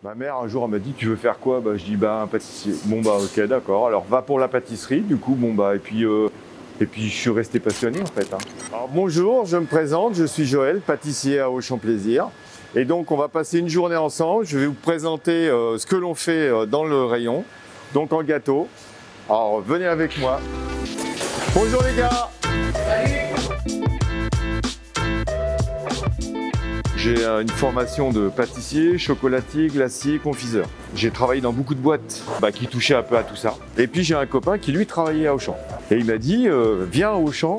Ma mère, un jour, elle m'a dit, tu veux faire quoi? Je dis, un pâtissier. Bon, ok, d'accord. Alors, va pour la pâtisserie, du coup, et puis je suis resté passionné, en fait. Alors, bonjour, je me présente, je suis Joël, pâtissier à Auchan Plaisir. Et donc, on va passer une journée ensemble. Je vais vous présenter ce que l'on fait dans le rayon, donc en gâteau. Alors, venez avec moi. Bonjour les gars. J'ai une formation de pâtissier, chocolatier, glacier, confiseur. J'ai travaillé dans beaucoup de boîtes qui touchaient un peu à tout ça. Et puis j'ai un copain qui lui travaillait à Auchan. Et il m'a dit, viens à Auchan.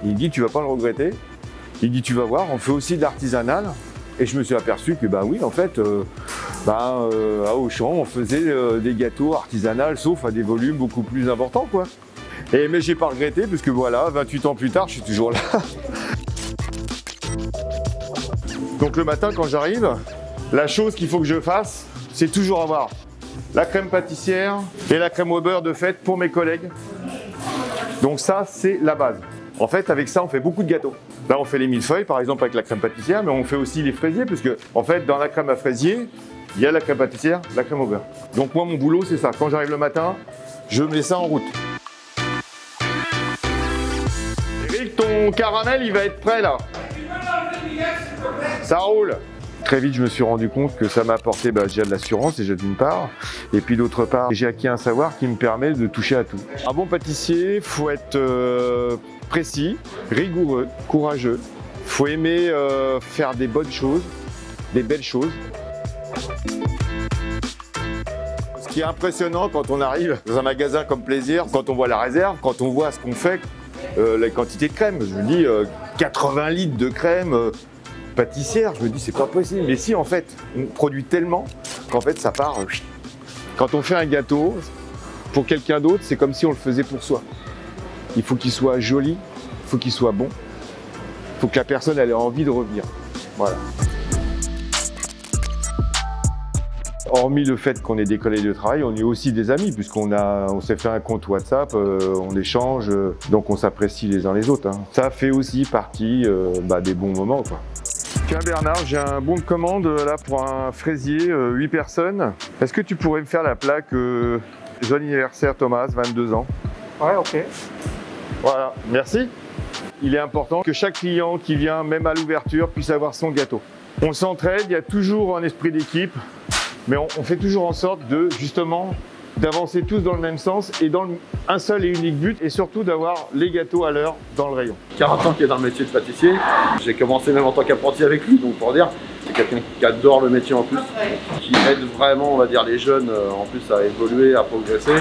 Il me dit, tu vas pas le regretter. Il dit, tu vas voir, on fait aussi de l'artisanal. Et je me suis aperçu que oui, en fait, à Auchan, on faisait des gâteaux artisanaux, sauf à des volumes beaucoup plus importants, quoi. Mais j'ai pas regretté, parce que voilà, 28 ans plus tard, je suis toujours là. Donc le matin, quand j'arrive, la chose qu'il faut que je fasse, c'est toujours avoir la crème pâtissière et la crème au beurre de fête pour mes collègues. Donc ça, c'est la base. En fait, avec ça, on fait beaucoup de gâteaux. Là, on fait les millefeuilles, par exemple, avec la crème pâtissière, mais on fait aussi les fraisiers, parce que, en fait, dans la crème à fraisier, il y a la crème pâtissière, la crème au beurre. Donc moi, mon boulot, c'est ça. Quand j'arrive le matin, je mets ça en route. Eric, ton caramel, il va être prêt, là. Ça roule. Très vite, je me suis rendu compte que ça m'a apporté déjà de l'assurance, déjà d'une part, et puis d'autre part, j'ai acquis un savoir qui me permet de toucher à tout. Un bon pâtissier, faut être précis, rigoureux, courageux. Faut aimer faire des bonnes choses, des belles choses. Ce qui est impressionnant quand on arrive dans un magasin comme Plaisir, quand on voit la réserve, quand on voit ce qu'on fait, la quantité de crème. Je me dis 80 litres de crème pâtissière, je me dis c'est pas possible. Mais si, en fait, on produit tellement qu'en fait ça part. Quand on fait un gâteau pour quelqu'un d'autre, c'est comme si on le faisait pour soi. Il faut qu'il soit joli, il faut qu'il soit bon, il faut que la personne elle ait envie de revenir. Voilà. Hormis le fait qu'on est des collègues de travail, on est aussi des amis, puisqu'on s'est fait un compte WhatsApp, on échange, donc on s'apprécie les uns les autres. Ça fait aussi partie des bons moments, quoi. Tiens Bernard, j'ai un bon de commande là pour un fraisier, 8 personnes. Est-ce que tu pourrais me faire la plaque joyeux anniversaire Thomas, 22 ans? Ouais, ok. Voilà, merci. Il est important que chaque client qui vient, même à l'ouverture, puisse avoir son gâteau. On s'entraide, il y a toujours un esprit d'équipe, mais on fait toujours en sorte de, justement, d'avancer tous dans le même sens et dans un seul et unique but, et surtout d'avoir les gâteaux à l'heure dans le rayon. 40 ans qu'il est dans le métier de pâtissier, j'ai commencé même en tant qu'apprenti avec lui, donc pour dire, c'est quelqu'un qui adore le métier en plus, qui aide vraiment, on va dire, les jeunes en plus à évoluer, à progresser.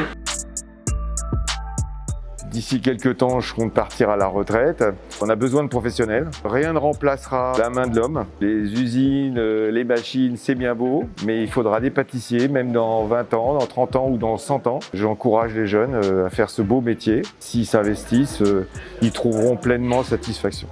D'ici quelques temps, je compte partir à la retraite. On a besoin de professionnels. Rien ne remplacera la main de l'homme. Les usines, les machines, c'est bien beau, mais il faudra des pâtissiers, même dans 20 ans, dans 30 ans ou dans 100 ans. J'encourage les jeunes à faire ce beau métier. S'ils s'investissent, ils trouveront pleinement satisfaction.